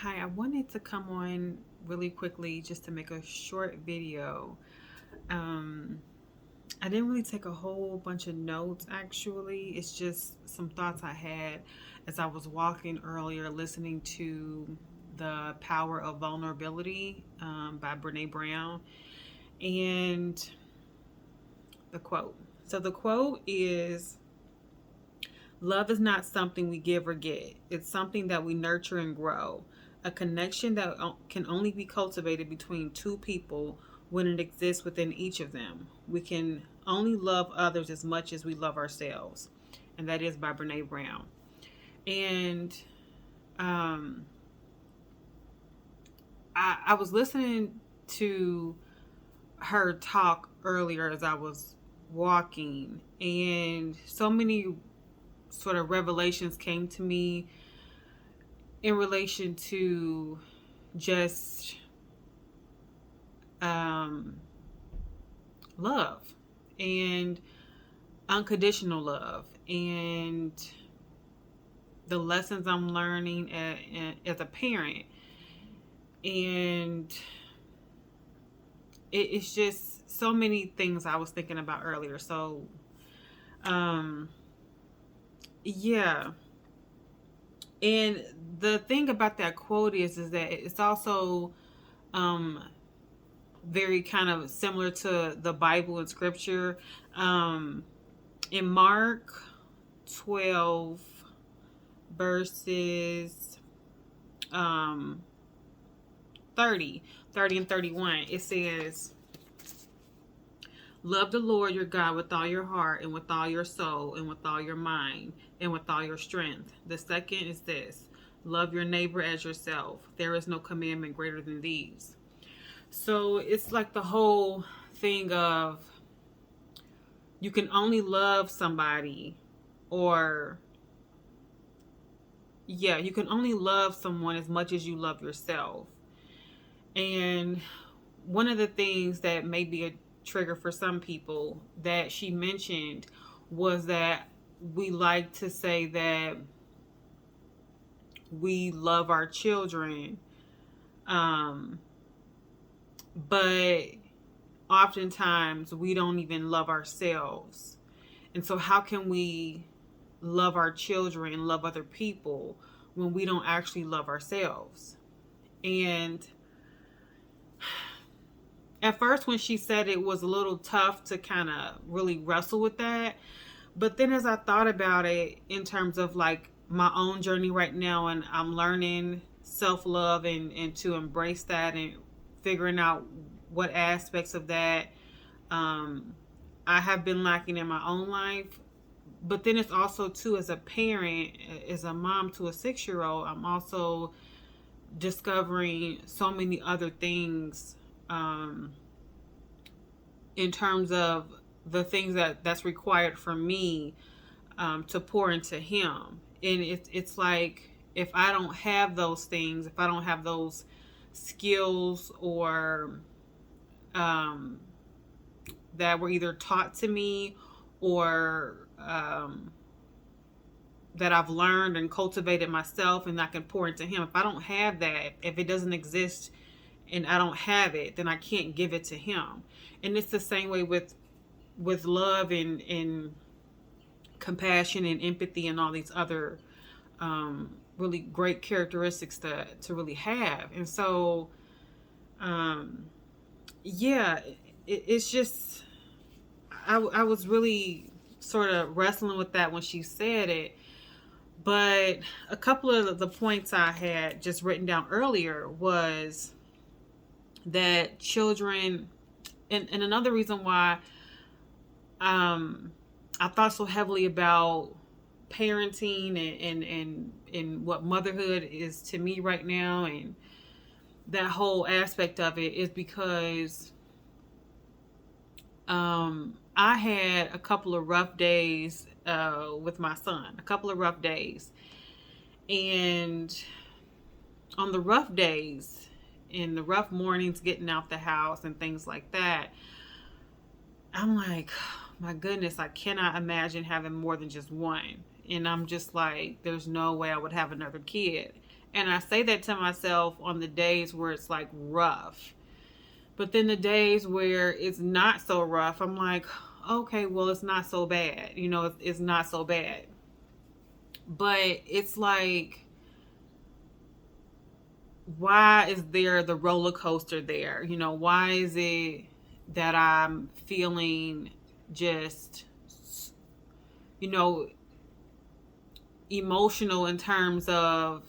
Hi, I wanted to come on really quickly just to make a short video. Um, I didn't really take a whole bunch of notes actually. It's just some thoughts I had as I was walking earlier, listening to The Power of Vulnerability by Brene Brown. And the quote. So the quote is: love is not something we give or get. It's something that we nurture and grow. A connection that can only be cultivated between two people when it exists within each of them. We can only love others as much as we love ourselves. And that is by Brene Brown. And um, I was listening to her talk earlier as I was walking, and so many sort of revelations came to me in relation to just um, love and unconditional love and the lessons I'm learning as a parent. And it's just so many things I was thinking about earlier. So, um, yeah. And the thing about that quote is that it's also um, very kind of similar to the Bible and scripture. Um, in Mark 12, verses um, 30 and 31, it says, love the Lord your God with all your heart and with all your soul and with all your mind and with all your strength. The second is this: love your neighbor as yourself. There is no commandment greater than these. So it's like the whole thing of you can only love somebody, or yeah, you can only love someone as much as you love yourself. And one of the things that may be a trigger for some people that she mentioned was that we like to say that we love our children, um, but oftentimes we don't even love ourselves. And so, how can we love our children and love other people when we don't actually love ourselves? And at first, when she said it, was a little tough to kind of really wrestle with that. But then, as I thought about it in terms of like my own journey right now, and I'm learning self love and to embrace that and figuring out what aspects of that um, I have been lacking in my own life. But then it's also too, as a parent, as a mom to a 6-year old, I'm also discovering so many other things um, in terms of the things that's required for me to pour into him. And it's like if I don't have those things, if I don't have those skills or um, that were either taught to me or that I've learned and cultivated myself and I can pour into him. If I don't have that, if it doesn't exist and I don't have it, then I can't give it to him. And it's the same way with love and compassion and empathy and all these other really great characteristics to really have. And so, um, yeah, it's just I was really sort of wrestling with that when she said it. But a couple of the points I had just written down earlier was that children, and another reason why um, I thought so heavily about parenting and what motherhood is to me right now, and that whole aspect of it is because I had a couple of rough days with my son, a couple of rough days. And on the rough days, in the rough mornings, getting out the house and things like that, I'm like, my goodness, I cannot imagine having more than just one. And I'm just like, there's no way I would have another kid. And I say that to myself on the days where it's like rough. But then the days where it's not so rough, I'm like, okay, well, it's not so bad. It's not so bad. But it's like, why is there the roller coaster there? Why is it that I'm feeling just, you know, emotional in terms of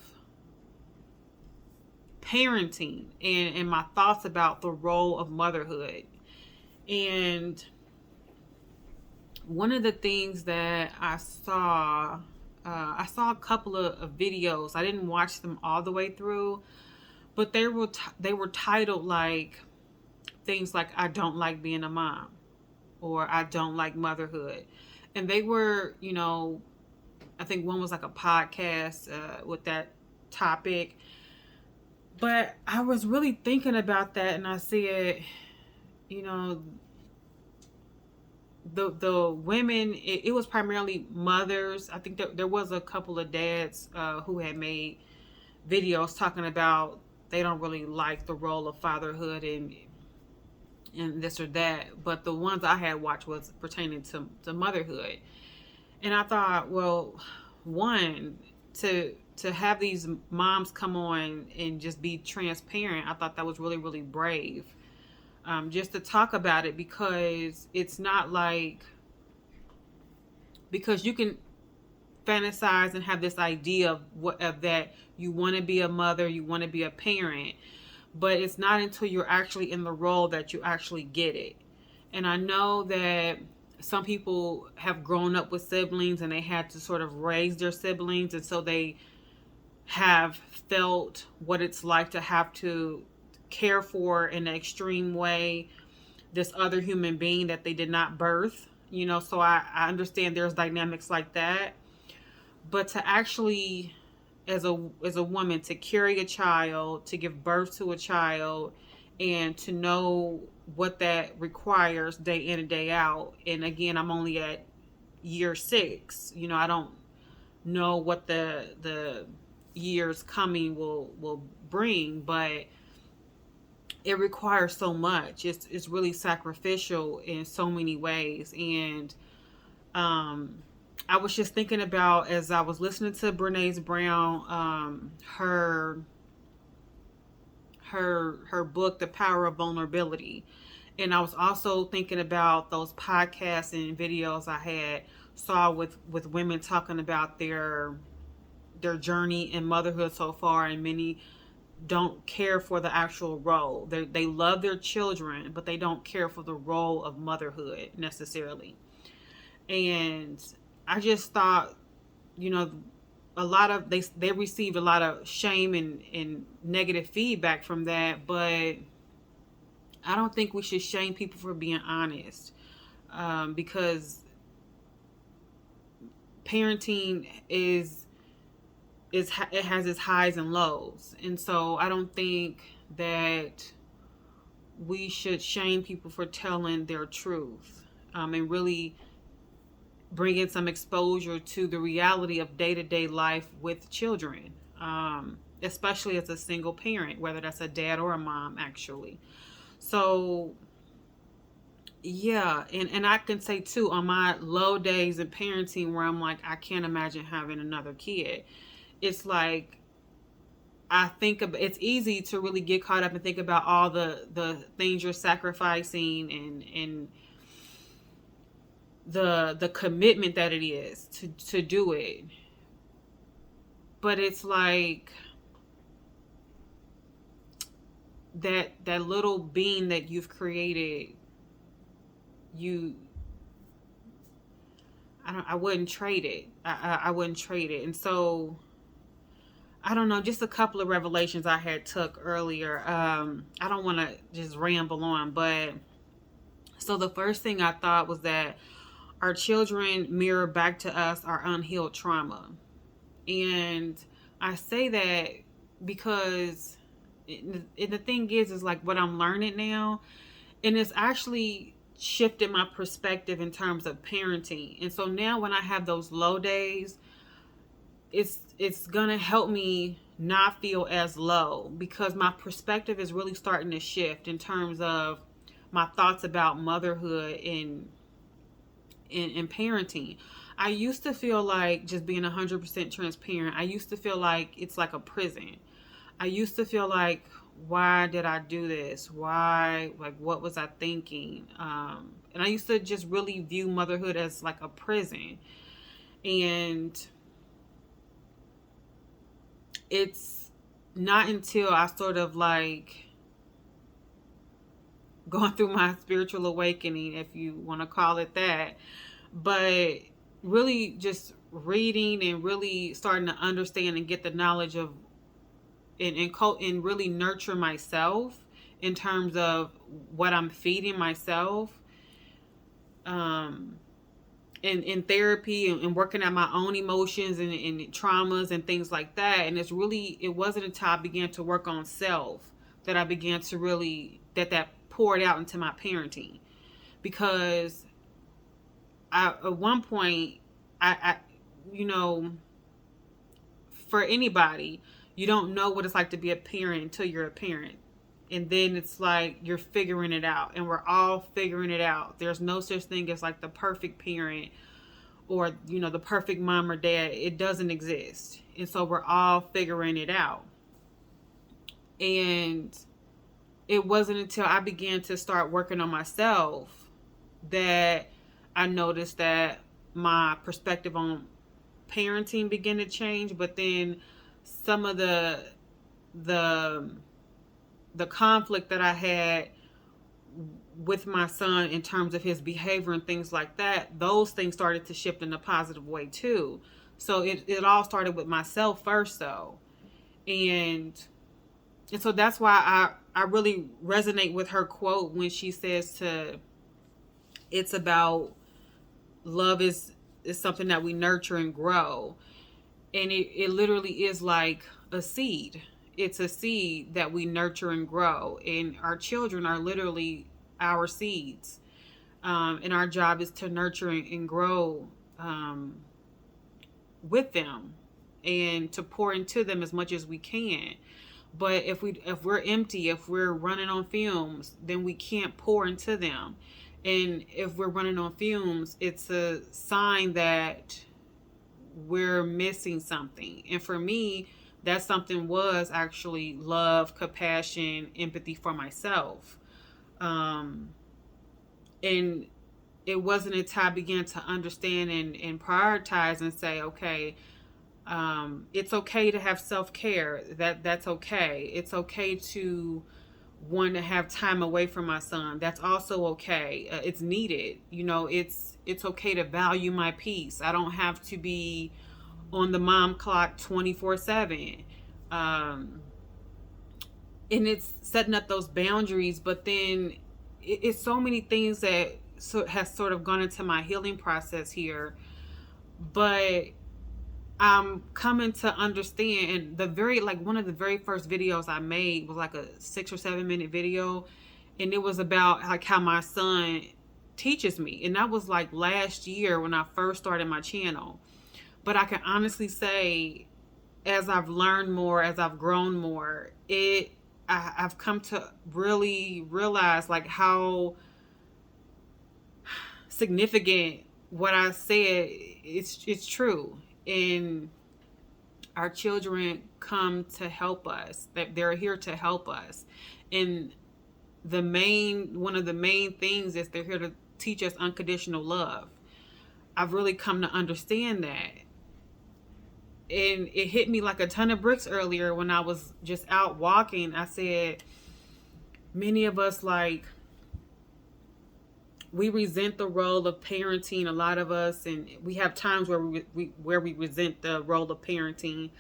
parenting and my thoughts about the role of motherhood? And one of the things that I saw a couple of videos. I didn't watch them all the way through, but they were titled like things like "I don't like being a mom" or "I don't like motherhood," and they were, I think one was like a podcast with that topic. But I was really thinking about that, and I said, you know, the women, it was primarily mothers. I think that there was a couple of dads who had made videos talking about they don't really like the role of fatherhood and this or that. But the ones I had watched was pertaining to motherhood. And I thought, well, one, to have these moms come on and just be transparent, I thought that was really, really brave. Just to talk about it, because it's not like, because you can fantasize and have this idea of that you want to be a mother, you want to be a parent, but it's not until you're actually in the role that you actually get it. And I know that some people have grown up with siblings and they had to sort of raise their siblings, and so they have felt what it's like to have to care for in an extreme way this other human being that they did not birth. So I understand there's dynamics like that. But to actually, as a woman, to carry a child, to give birth to a child, and to know what that requires day in and day out. And again, I'm only at year 6. I don't know what the years coming will bring, but it requires so much. It's really sacrificial in so many ways. And I was just thinking about, as I was listening to Brene Brown, her book, The Power of Vulnerability. And I was also thinking about those podcasts and videos I had saw with women talking about their journey in motherhood so far, and many don't care for the actual role. They love their children, but they don't care for the role of motherhood necessarily. And I just thought, a lot of they received a lot of shame and negative feedback from that, but I don't think we should shame people for being honest, because parenting it has its highs and lows. And so I don't think that we should shame people for telling their truth, and really bringing some exposure to the reality of day-to-day life with children, especially as a single parent, whether that's a dad or a mom, actually. So yeah, and I can say too, on my low days of parenting where I'm like, I can't imagine having another kid, it's like, it's easy to really get caught up and think about all the things you're sacrificing, and the commitment that it is to do it. But it's like that little being that you've created, I wouldn't trade it. I wouldn't trade it. And so I don't know, just a couple of revelations I had took earlier. I don't want to just ramble on, but so the first thing I thought was that our children mirror back to us our unhealed trauma. And I say that because the thing is like what I'm learning now, and it's actually shifted my perspective in terms of parenting. And so now when I have those low days, it's gonna help me not feel as low, because my perspective is really starting to shift in terms of my thoughts about motherhood and parenting. I used to feel like, just being 100% transparent, I used to feel like it's like a prison. I used to feel like, why did I do this? Why, like, what was I thinking? And I used to just really view motherhood as like a prison. And it's not until I sort of like going through my spiritual awakening, if you want to call it that, but really just reading and really starting to understand and get the knowledge of and really nurture myself in terms of what I'm feeding myself, in therapy, and working at my own emotions and traumas and things like that. And it wasn't until I began to work on self that I began to really, that poured out into my parenting. Because at one point, I you know, for anybody, you don't know what it's like to be a parent until you're a parent. And then it's like you're figuring it out, and we're all figuring it out. There's no such thing as like the perfect parent, or, the perfect mom or dad. It doesn't exist. And so we're all figuring it out. And it wasn't until I began to start working on myself that I noticed that my perspective on parenting began to change. But then some of the conflict that I had with my son in terms of his behavior and things like that, those things started to shift in a positive way too. So it all started with myself first, though. And so that's why I really resonate with her quote when she says it's about love is something that we nurture and grow. And it literally is like a seed. It's a seed that we nurture and grow. And our children are literally our seeds. And our job is to nurture and grow with them, and to pour into them as much as we can. But if we're empty, if we're running on fumes, then we can't pour into them. And if we're running on fumes, it's a sign that we're missing something. And for me, that something was actually love, compassion, empathy for myself. And it wasn't until I began to understand and prioritize and say, okay, it's okay to have self-care. That's okay. It's okay to want to have time away from my son. That's also okay. It's needed. It's okay to value my peace. I don't have to be on the mom clock 24/7. And it's setting up those boundaries. But then it's so many things that has sort of gone into my healing process here. But I'm coming to understand, and one of the very first videos I made was like a 6 or 7 minute video, and it was about like how my son teaches me. And that was like last year when I first started my channel. But I can honestly say, as I've learned more, as I've grown more, I've come to really realize like how significant what I said. It's true. And our children come to help us. That they're here to help us. And one of the main things is they're here to teach us unconditional love. I've really come to understand that. And it hit me like a ton of bricks earlier when I was just out walking. I said, many of us, like, we resent the role of parenting, a lot of us, and we have times where we resent the role of parenting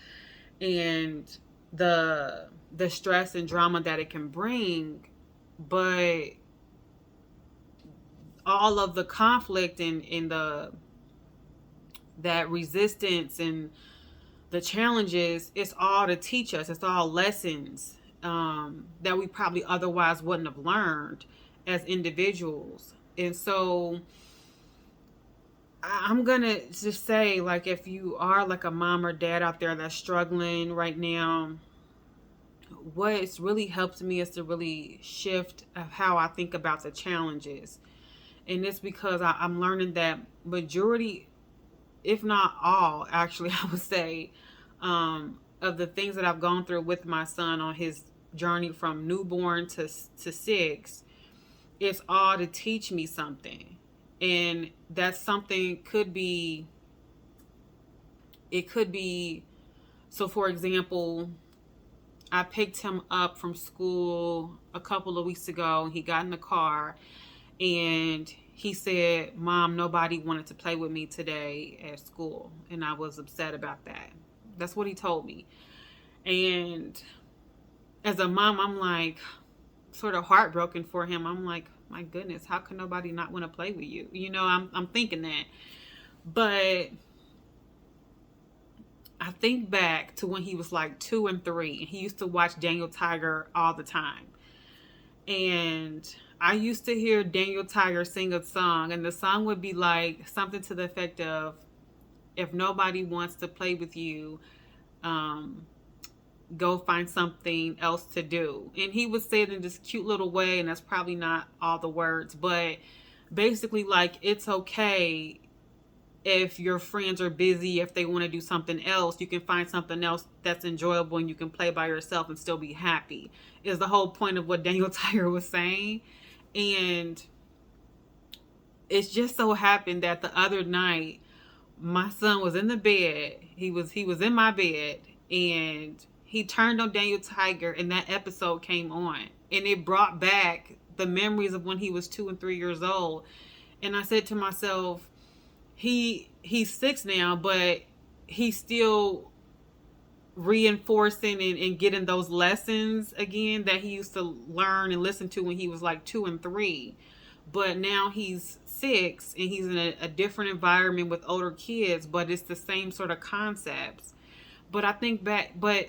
and the stress and drama that it can bring. But all of the conflict and that resistance and the challenges, it's all to teach us. It's all lessons that we probably otherwise wouldn't have learned as individuals. And so I'm gonna just say, like, if you are like a mom or dad out there that's struggling right now, what's really helped me is to really shift of how I think about the challenges. And it's because I'm learning that majority, if not all, actually, I would say, of the things that I've gone through with my son on his journey from newborn to six, it's all to teach me something. And that something could be, it could be, so for example, I picked him up from school a couple of weeks ago. He got in the car and he said, "Mom, nobody wanted to play with me today at school." And I was upset about that. That's what he told me. And as a mom, I'm like, sort of heartbroken for him. I'm like, my goodness, how can nobody not want to play with you? I'm thinking that. But I think back to when he was like 2 and 3, and he used to watch Daniel Tiger all the time. And I used to hear Daniel Tiger sing a song, and the song would be like something to the effect of, "If nobody wants to play with you, go find something else to do." And he would say it in this cute little way, and that's probably not all the words, but basically, like, it's okay if your friends are busy, if they want to do something else, you can find something else that's enjoyable and you can play by yourself and still be happy, is the whole point of what Daniel Tiger was saying. And it's just so happened that the other night, my son was in the bed. He was in my bed, and he turned on Daniel Tiger, and that episode came on, and it brought back the memories of when he was 2 and 3 years old. And I said to myself, he's 6 now, but he's still reinforcing and getting those lessons again that he used to learn and listen to when he was like 2 and 3. But now he's 6 and he's in a different environment with older kids, but it's the same sort of concepts. But I think back, but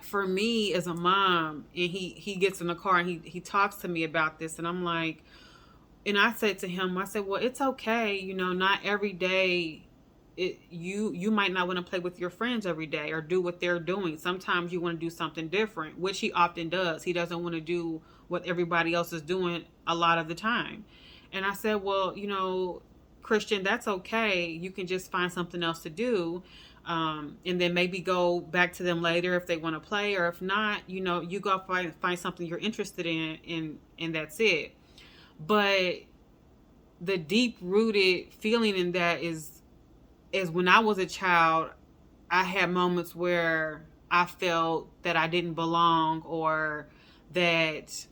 for me as a mom, and he gets in the car and he talks to me about this, and I'm like, and I said to him, I said, well, it's okay, not every day. You might not want to play with your friends every day or do what they're doing. Sometimes you want to do something different, which he often does. He doesn't want to do what everybody else is doing a lot of the time. And I said, well, Christian, that's okay. You can just find something else to do. And then maybe go back to them later if they want to play, or if not, you go find something you're interested in, and that's it. But the deep rooted feeling in that is when I was a child, I had moments where I felt that I didn't belong, or that,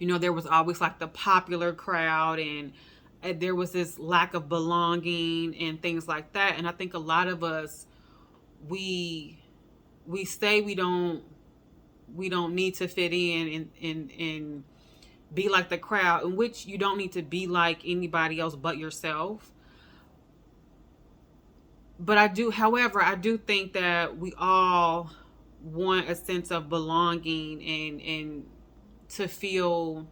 there was always like the popular crowd, and there was this lack of belonging and things like that. And I think a lot of us, we say we don't need to fit in and be like the crowd, in which you don't need to be like anybody else but yourself. But I do think that we all want a sense of belonging and to feel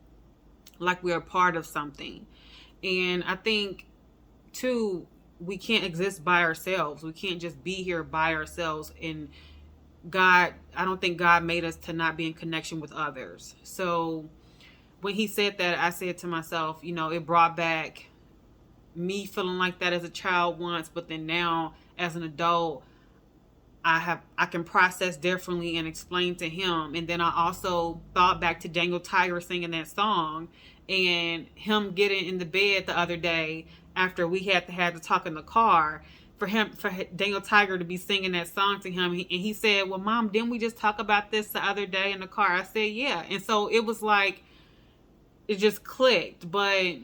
like we're a part of something. And I think too, we can't exist by ourselves. We can't just be here by ourselves. And I don't think God made us to not be in connection with others. So when he said that, I said to myself, it brought back me feeling like that as a child once, but then now as an adult, I can process differently and explain to him. And then I also thought back to Daniel Tiger singing that song, and him getting in the bed the other day after we had to talk in the car, for Daniel Tiger to be singing that song to him. And he said, well, Mom, didn't we just talk about this the other day in the car? I said, yeah. And so it was like, it just clicked. But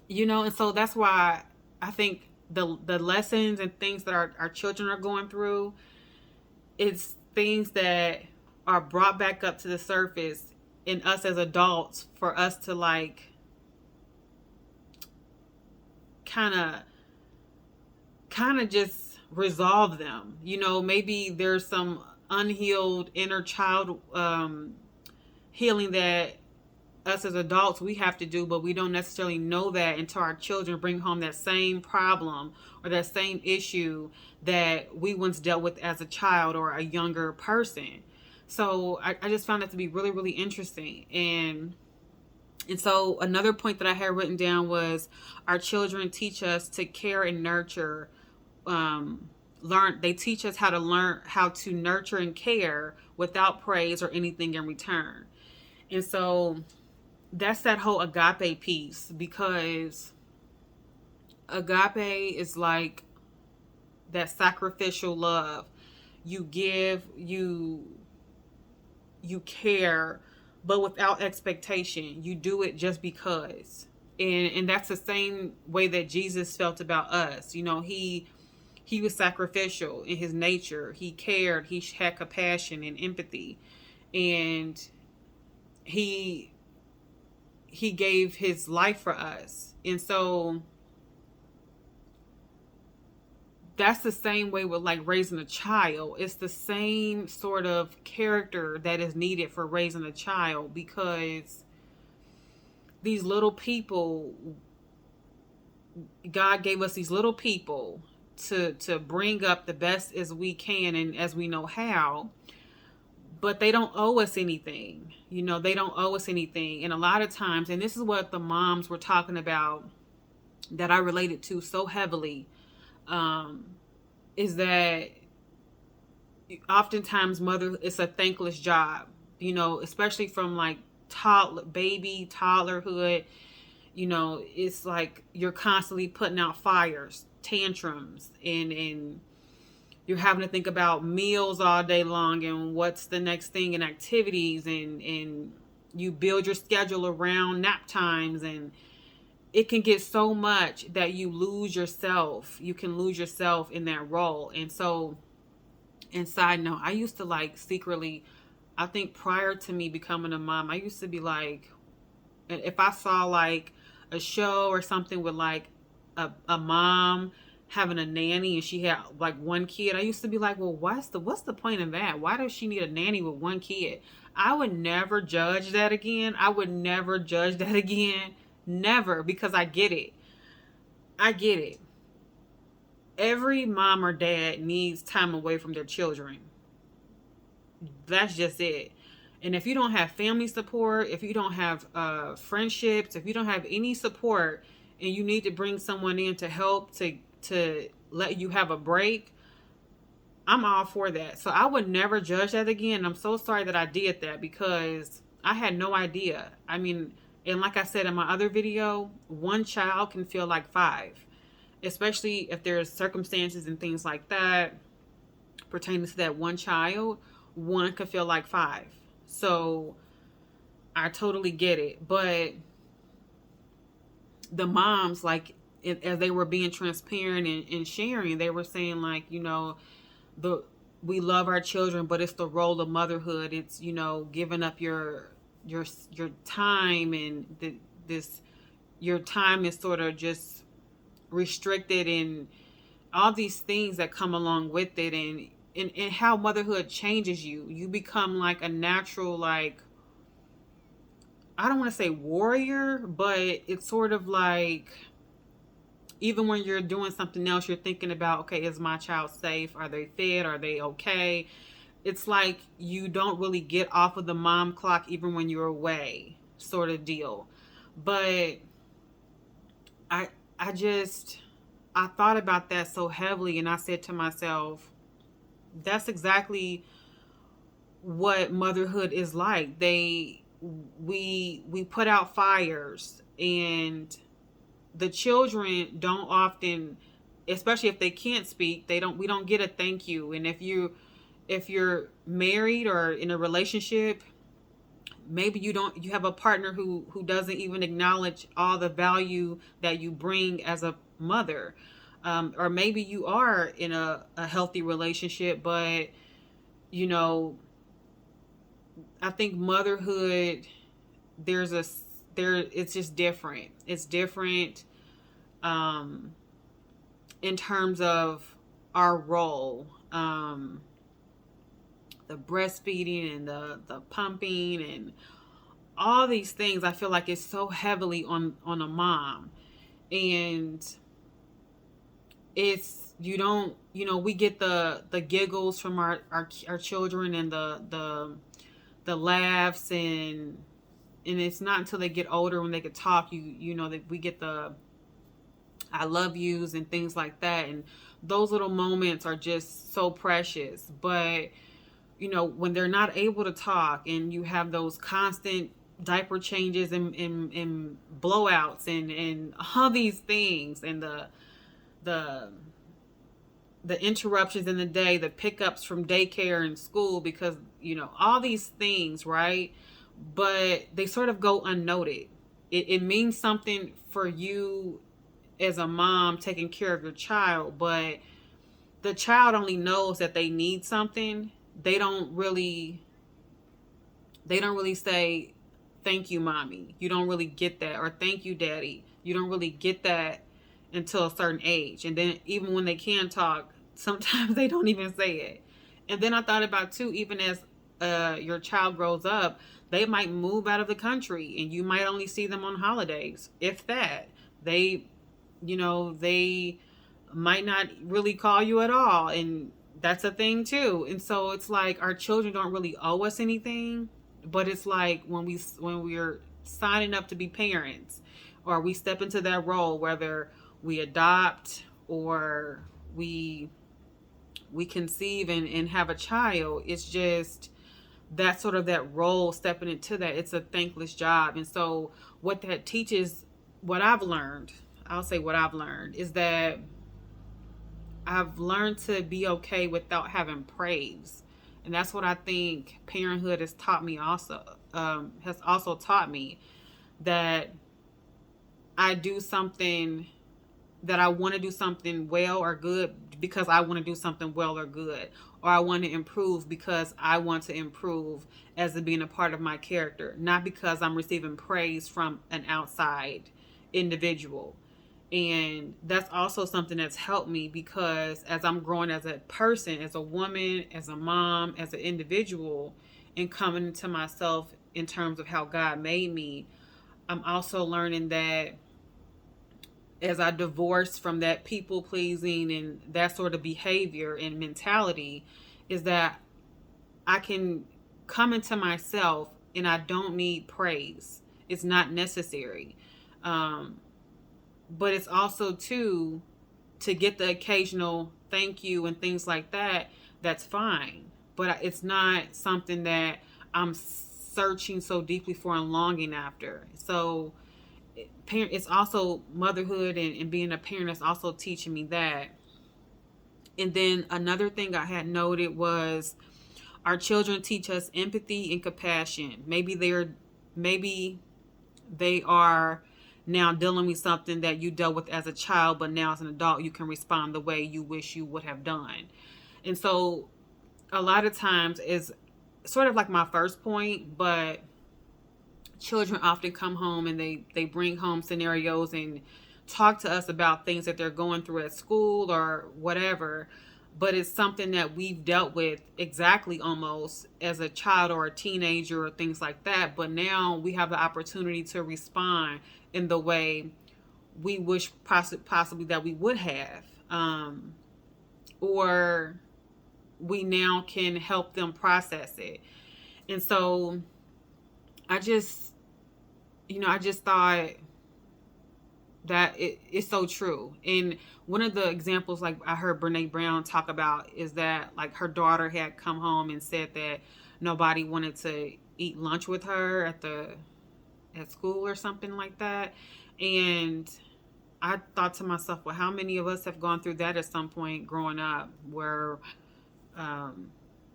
and so that's why I think the lessons and things that our children are going through, it's things that are brought back up to the surface in us as adults, for us to like kind of just resolve them. Maybe there's some unhealed inner child healing that us as adults we have to do, but we don't necessarily know that until our children bring home that same problem or that same issue that we once dealt with as a child or a younger person. So I just found that to be really, really interesting. And so another point that I had written down was our children teach us to care and nurture. They teach us how to learn how to nurture and care without praise or anything in return. And so that's that whole agape piece, because agape is like that sacrificial love. You give, you care, but without expectation. You do it just because. And that's the same way that Jesus felt about us. You know, he was sacrificial in his nature. He cared, he had compassion and empathy. And he gave his life for us. And so that's the same way with like raising a child. It's the same sort of character that is needed for raising a child, because these little people, God gave us these little people to bring up the best as we can and as we know how, but they don't owe us anything. You know, they don't owe us anything. And a lot of times, and this is what the moms were talking about that I related to so heavily, is that oftentimes it's a thankless job, you know, especially from like toddlerhood. You know, it's like you're constantly putting out fires, tantrums, and you're having to think about meals all day long and what's the next thing and activities, and you build your schedule around nap times, and it can get so much that you lose yourself. You can lose yourself in that role. And so, and side note, I used to like secretly, I think prior to me becoming a mom, I used to be like, if I saw like a show or something with like a mom having a nanny and she had like one kid, I used to be like, well, what's the point of that? Why does she need a nanny with one kid? I would never judge that again. I would never judge that again. Never, because I get it. I get it. Every mom or dad needs time away from their children. That's just it. And if you don't have family support, if you don't have friendships, if you don't have any support, and you need to bring someone in to help to let you have a break, I'm all for that. So I would never judge that again. I'm so sorry that I did that, because I had no idea. I mean, and like I said in my other video, one child can feel like five, especially if there's circumstances and things like that pertaining to that one child. One could feel like five. So I totally get it. But the moms, like, as they were being transparent and sharing, they were saying like, you know, we love our children, but it's the role of motherhood. It's, you know, giving up your time, and your time is sort of just restricted, and all these things that come along with it, and how motherhood changes you. You become like a natural, like, I don't want to say warrior, but it's sort of like, even when you're doing something else, you're thinking about, okay, is my child safe? Are they fed? Are they okay? It's like you don't really get off of the mom clock even when you're away, sort of deal. But I I thought about that so heavily, and I said to myself, that's exactly what motherhood is like. We put out fires, and the children don't often, especially if they can't speak, we don't get a thank you. And if you're married or in a relationship, maybe you have a partner who doesn't even acknowledge all the value that you bring as a mother. Or maybe you are in a healthy relationship, but you know, I think motherhood, it's just different. It's different in terms of our role. The breastfeeding and the pumping and all these things I feel like it's so heavily on a mom. And it's, you don't, we get the giggles from our children, and the laughs, and it's not until they get older when they can talk, that we get the I love yous and things like that. And those little moments are just so precious. But when they're not able to talk, and you have those constant diaper changes and blowouts and all these things, and the the interruptions in the day, the pickups from daycare and school, because all these things, right? But they sort of go unnoted. It means something for you as a mom taking care of your child, but the child only knows that they need something. They don't really say thank you, mommy. You don't really get that. Or thank you, daddy. You don't really get that until a certain age. And then even when they can talk, sometimes they don't even say it. And then I thought about too, even as your child grows up, they might move out of the country, and you might only see them on holidays, if that. They might not really call you at all, and that's a thing too. And so it's like our children don't really owe us anything, but it's like when we're signing up to be parents, or we step into that role, whether we adopt or we conceive and have a child, it's just that sort of that role, stepping into that, it's a thankless job. And so what that teaches, what I've learned, I'll say what I've learned, is that I've learned to be okay without having praise. And that's what I think parenthood has taught me also, has also taught me, that I do something, that I want to do something well or good because I want to do something well or good, or I want to improve because I want to improve, as it being a part of my character, not because I'm receiving praise from an outside individual. And that's also something that's helped me, because as I'm growing as a person, as a woman, as a mom, as an individual, and coming into myself in terms of how God made me, I'm also learning that as I divorce from that people pleasing and that sort of behavior and mentality, is that I can come into myself and I don't need praise. It's not necessary. Um, but it's also too, to get the occasional thank you and things like that, that's fine. But it's not something that I'm searching so deeply for and longing after. So it's also motherhood and being a parent is also teaching me that. And then another thing I had noted was our children teach us empathy and compassion. Maybe they are now dealing with something that you dealt with as a child, but now as an adult you can respond the way you wish you would have done. And so a lot of times is sort of like my first point, but children often come home and they bring home scenarios and talk to us about things that they're going through at school or whatever, but it's something that we've dealt with exactly almost as a child or a teenager or things like that, but now we have the opportunity to respond in the way we wish possibly that we would have, or we now can help them process it. And so I just thought that it's so true. And one of the examples, like I heard Brene Brown talk about, is that like her daughter had come home and said that nobody wanted to eat lunch with her at school or something like that. And I thought to myself, well, how many of us have gone through that at some point growing up, where um,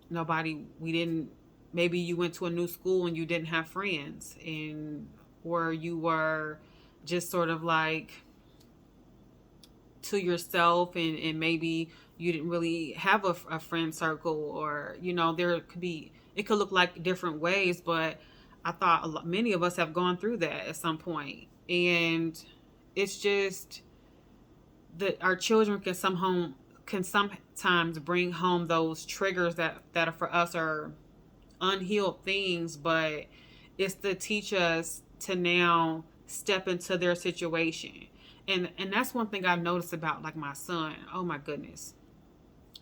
we didn't, maybe you went to a new school and you didn't have friends, and or you were just sort of like to yourself, and maybe you didn't really have a friend circle, or it could look like different ways. But I thought many of us have gone through that at some point. And it's just that our children can sometimes bring home those triggers that are for us are unhealed things, but It's to teach us to now step into their situation. And that's one thing I've noticed about like my son. Oh my goodness.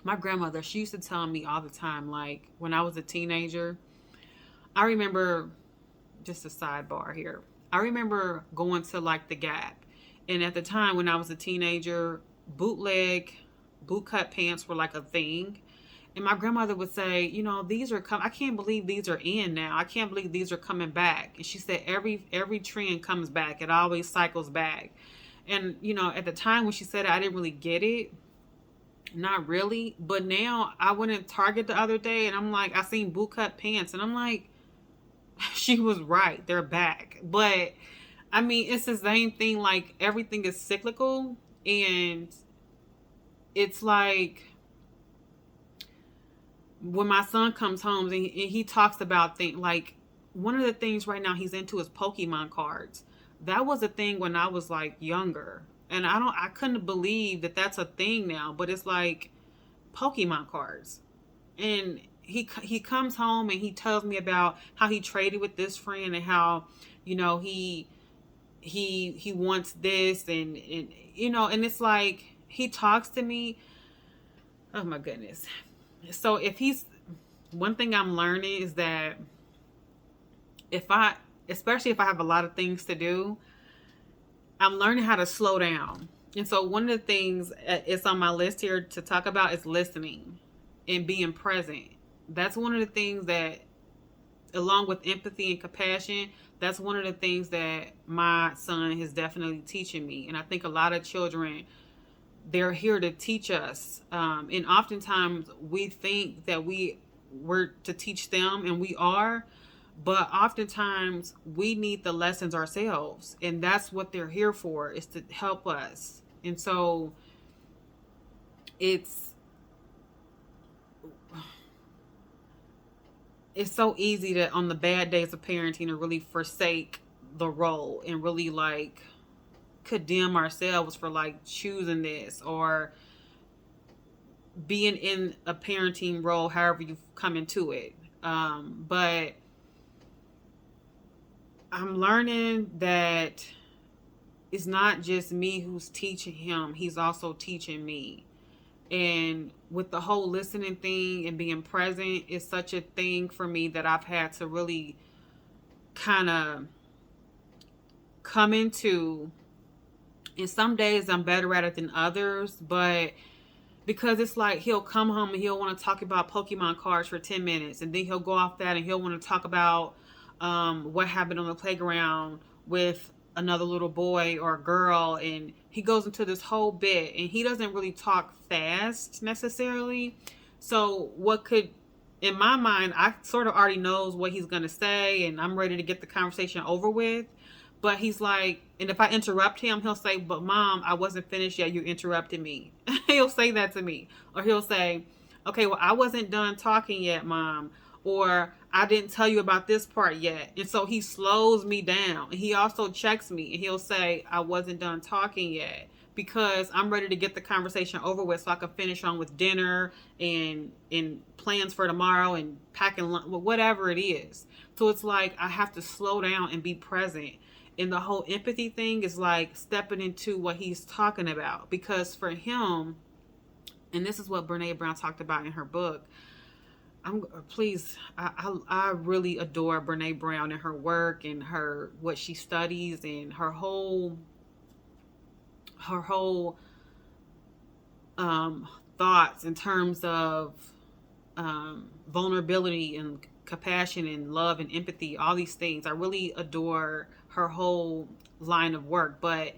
My grandmother, she used to tell me all the time, like when I was a teenager, I remember, just a sidebar here. I remember going to like the Gap. And at the time when I was a teenager, bootleg, bootcut pants were like a thing. And my grandmother would say, you know, these are I can't believe these are in now. I can't believe these are coming back. And she said every trend comes back. It always cycles back. And you know, at the time when she said it, I didn't really get it. Not really. But now I went in Target the other day and I'm like, I seen bootcut pants and I'm like, she was right. They're back. But I mean, it's the same thing. Like everything is cyclical, and it's like when my son comes home and he talks about things like one of the things right now he's into is Pokemon cards. That was a thing when I was like younger, and I couldn't believe that that's a thing now. But it's like Pokemon cards, and he comes home and he tells me about how he traded with this friend and how, you know, he wants this, and you know, and it's like he talks to me. Oh my goodness. So if he's, one thing I'm learning is that if I, especially if I have a lot of things to do, I'm learning how to slow down. And so one of the things it's on my list here to talk about is listening and being present. That's one of the things that, along with empathy and compassion, that's one of the things that my son is definitely teaching me. And I think a lot of children, they're here to teach us. And oftentimes we think that we're to teach them, and we are, but oftentimes we need the lessons ourselves. And that's what they're here for, is to help us. And so it's so easy to, on the bad days of parenting, to really forsake the role and really like condemn ourselves for like choosing this or being in a parenting role, however you've come into it. But I'm learning that it's not just me who's teaching him, he's also teaching me. And with the whole listening thing and being present is such a thing for me that I've had to really kind of come into. And some days I'm better at it than others, but because it's like he'll come home and he'll want to talk about Pokemon cards for 10 minutes, and then he'll go off that and he'll want to talk about what happened on the playground with another little boy or girl, and he goes into this whole bit, and he doesn't really talk fast necessarily. So what could, in my mind, I sort of already knows what he's going to say, and I'm ready to get the conversation over with. But he's like, and if I interrupt him, he'll say, but mom, I wasn't finished yet. You interrupted me. He'll say that to me. Or he'll say, okay, well, I wasn't done talking yet, mom. Or I didn't tell you about this part yet. And so he slows me down. And he also checks me. And he'll say, I wasn't done talking yet, because I'm ready to get the conversation over with so I can finish on with dinner and plans for tomorrow and packing lunch, whatever it is. So it's like I have to slow down and be present. And the whole empathy thing is like stepping into what he's talking about. Because for him, and this is what Brene Brown talked about in her book, I really adore Brene Brown and her work and her, what she studies, and her whole thoughts in terms of vulnerability and compassion and love and empathy, all these things. I really adore her whole line of work. But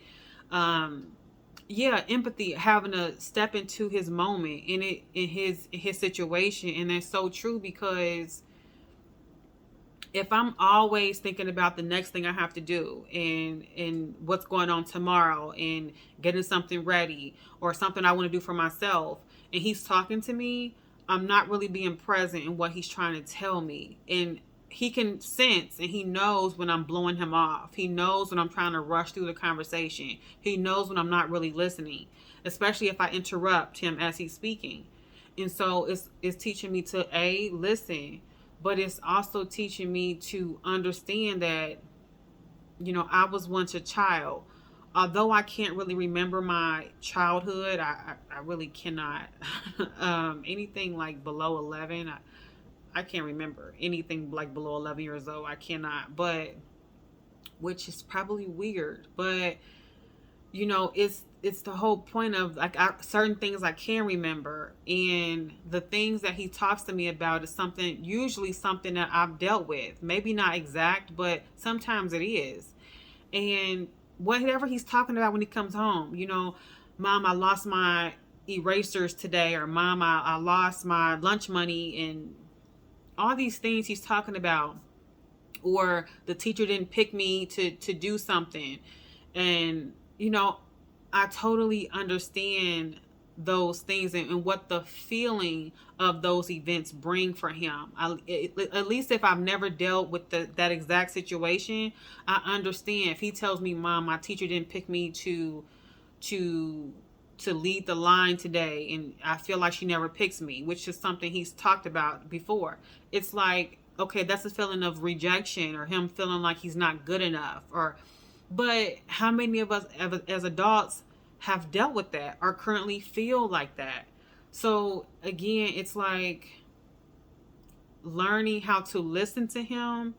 yeah, empathy, having to step into his moment in his situation. And that's so true, because if I'm always thinking about the next thing I have to do and what's going on tomorrow and getting something ready or something I want to do for myself, and he's talking to me, I'm not really being present in what he's trying to tell me. And he can sense, and he knows when I'm blowing him off. He knows when I'm trying to rush through the conversation. He knows when I'm not really listening, especially if I interrupt him as he's speaking. And so it's teaching me to listen, but it's also teaching me to understand that, I was once a child. Although I can't really remember my childhood, I really cannot. Anything like below 11, I can't remember anything like below 11 years old. I cannot, but which is probably weird, but it's the whole point of like certain things I can remember, and the things that he talks to me about is usually something that I've dealt with. Maybe not exact, but sometimes it is. And whatever he's talking about when he comes home, Mom, I lost my erasers today, or Mom, I lost my lunch money, and all these things he's talking about, or the teacher didn't pick me to do something. And I totally understand those things, and what the feeling of those events bring for him. At least if I've never dealt with that exact situation, I understand. If he tells me, Mom, my teacher didn't pick me to lead the line today, and I feel like she never picks me, which is something he's talked about before. It's like, okay, that's a feeling of rejection, or him feeling like he's not good enough. But how many of us as adults have dealt with that, or currently feel like that? So again, it's like learning how to listen to him,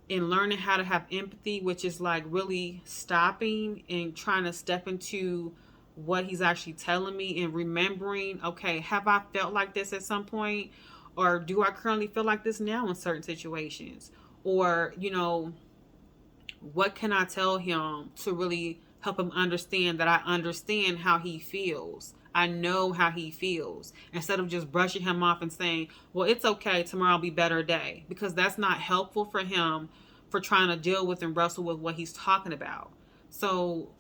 and learning how to have empathy, which is like really stopping and trying to step into what he's actually telling me, and remembering, okay, have I felt like this at some point? Or do I currently feel like this now in certain situations? Or, what can I tell him to really help him understand that I understand how he feels? I know how he feels, instead of just brushing him off and saying, well, it's okay, tomorrow will be a better day, because that's not helpful for him, for trying to deal with and wrestle with what he's talking about. So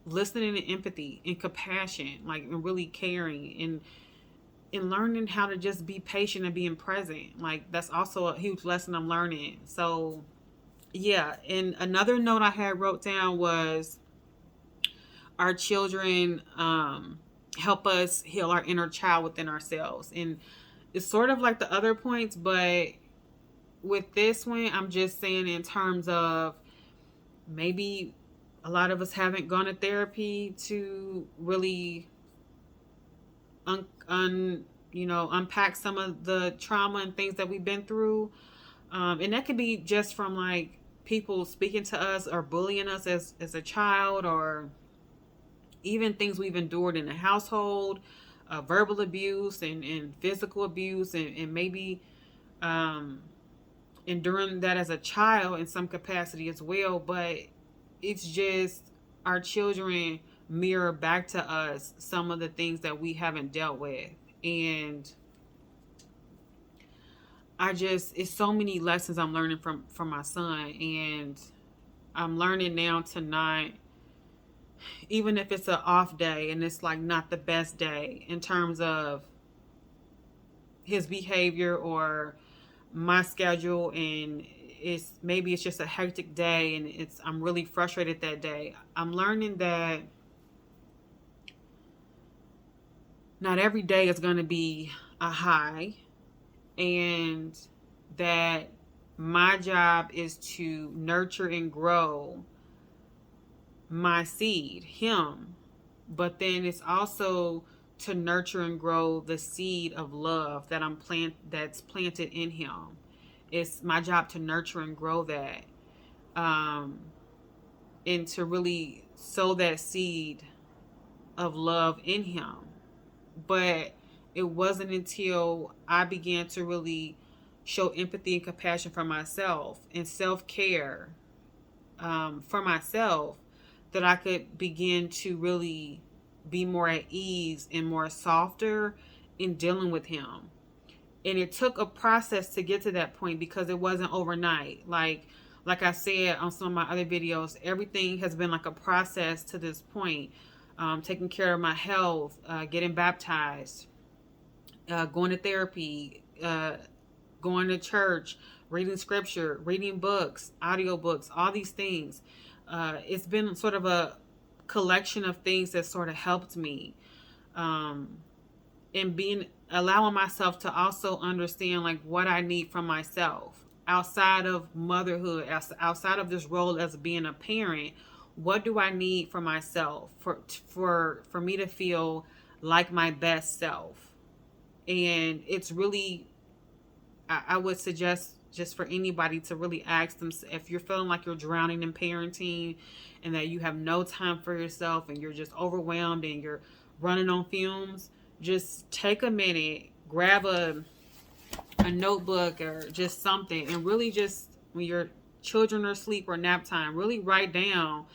listening and empathy and compassion, like, and really caring, and learning how to just be patient and being present. Like, that's also a huge lesson I'm learning. So yeah. And another note I had wrote down was, our children help us heal our inner child within ourselves. And it's sort of like the other points, but with this one, I'm just saying in terms of, maybe a lot of us haven't gone to therapy to really unpack some of the trauma and things that we've been through. And that could be just from like people speaking to us or bullying us as a child, or even things we've endured in the household, verbal abuse and physical abuse, and maybe enduring that as a child in some capacity as well. But it's just, our children mirror back to us some of the things that we haven't dealt with. And it's so many lessons I'm learning from my son. And I'm learning now to not, even if it's an off day and it's like not the best day in terms of his behavior or my schedule, and maybe it's just a hectic day, and I'm really frustrated that day. I'm learning that not every day is going to be a high, and that my job is to nurture and grow my seed, him. But then it's also to nurture and grow the seed of love that's planted in him. It's my job to nurture and grow that, and to really sow that seed of love in him. But it wasn't until I began to really show empathy and compassion for myself, and self-care for myself, that I could begin to really be more at ease and more softer in dealing with him. And it took a process to get to that point, because it wasn't overnight. Like I said on some of my other videos, everything has been like a process to this point. Taking care of my health, getting baptized, going to therapy, going to church, reading scripture, reading books, audiobooks, all these things. It's been sort of a collection of things that sort of helped me. and allowing myself to also understand like what I need from myself outside of motherhood, outside of this role as being a parent. What do I need for myself for me to feel like my best self? And it's really, I would suggest just for anybody to really ask them if you're feeling like you're drowning in parenting and that you have no time for yourself and you're just overwhelmed and you're running on fumes. Just take a minute, grab a notebook or just something, and really just when your children are asleep or nap time, really write down.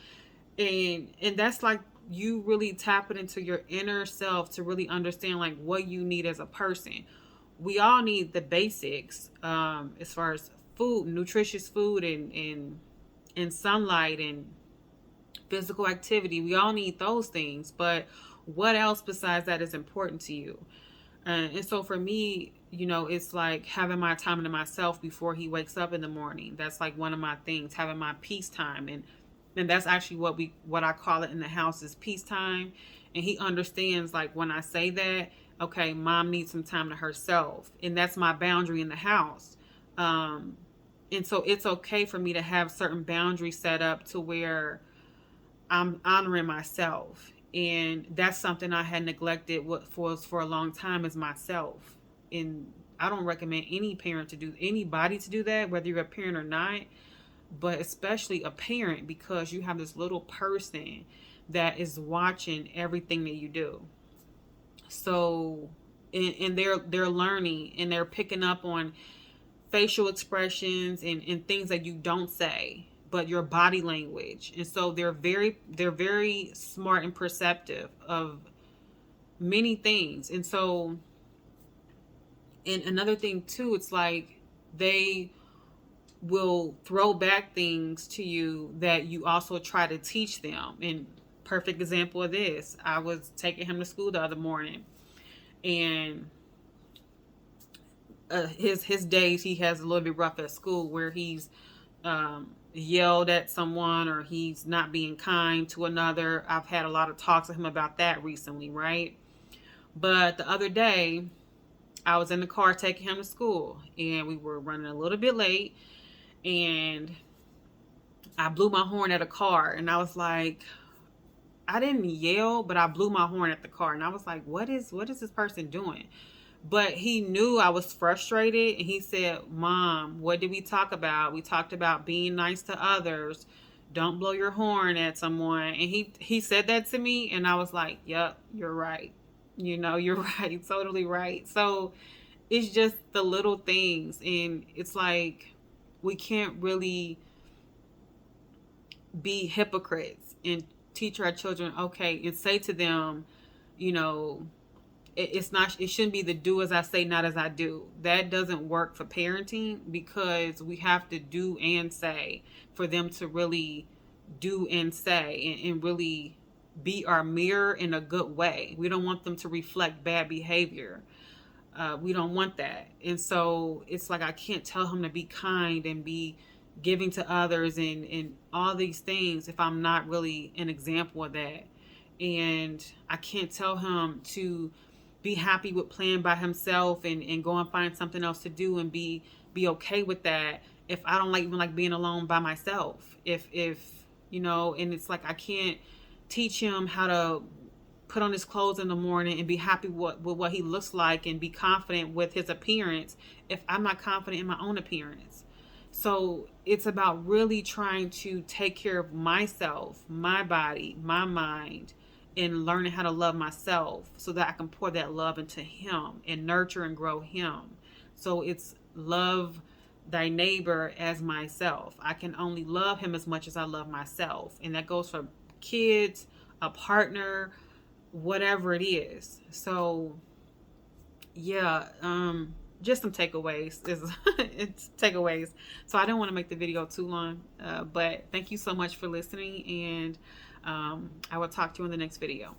And that's like you really tapping into your inner self to really understand like what you need as a person. We all need the basics, as far as food, nutritious food, and sunlight and physical activity. We all need those things, but what else besides that is important to you? And so for me, it's like having my time to myself before he wakes up in the morning. That's like one of my things, having my peace time. And that's actually what I call it in the house is peacetime. And he understands like when I say that, okay, mom needs some time to herself, and that's my boundary in the house. And so it's okay for me to have certain boundaries set up to where I'm honoring myself. And that's something I had neglected for a long time is myself. And I don't recommend anybody to do that, whether you're a parent or not, but especially a parent, because you have this little person that is watching everything that you do. So, and they're learning and they're picking up on facial expressions and things that you don't say, but your body language. And so they're very smart and perceptive of many things. And so, and another thing too, it's like they will throw back things to you that you also try to teach them. And perfect example of this, I was taking him to school the other morning, and his days he has a little bit rough at school where he's yelled at someone or he's not being kind to another. I've had a lot of talks with him about that recently, right? But the other day I was in the car taking him to school and we were running a little bit late, and I blew my horn at a car, and I was like, I didn't yell, but I blew my horn at the car, and I was like, what is this person doing? But he knew I was frustrated, and he said, Mom, what did we talk about? We talked about being nice to others. Don't blow your horn at someone. And he said that to me, and I was like, yep, you're right. You're right. Totally right. So it's just the little things, and it's like we can't really be hypocrites and teach our children, okay, and say to them, it shouldn't be the do as I say, not as I do. That doesn't work for parenting, because we have to do and say for them to really do and say and really be our mirror in a good way. We don't want them to reflect bad behavior. We don't want that. And so it's like I can't tell him to be kind and be giving to others and all these things if I'm not really an example of that. And I can't tell him to be happy with playing by himself and go and find something else to do and be okay with that if I don't even like being alone by myself. If and it's like I can't teach him how to put on his clothes in the morning and be happy with what he looks like and be confident with his appearance if I'm not confident in my own appearance. So it's about really trying to take care of myself, my body, my mind, and learning how to love myself so that I can pour that love into him and nurture and grow him. So it's love thy neighbor as myself. I can only love him as much as I love myself. And that goes for kids, a partner, whatever it is. So yeah, just some takeaways. It's takeaways. So I don't want to make the video too long, but thank you so much for listening, and I will talk to you in the next video.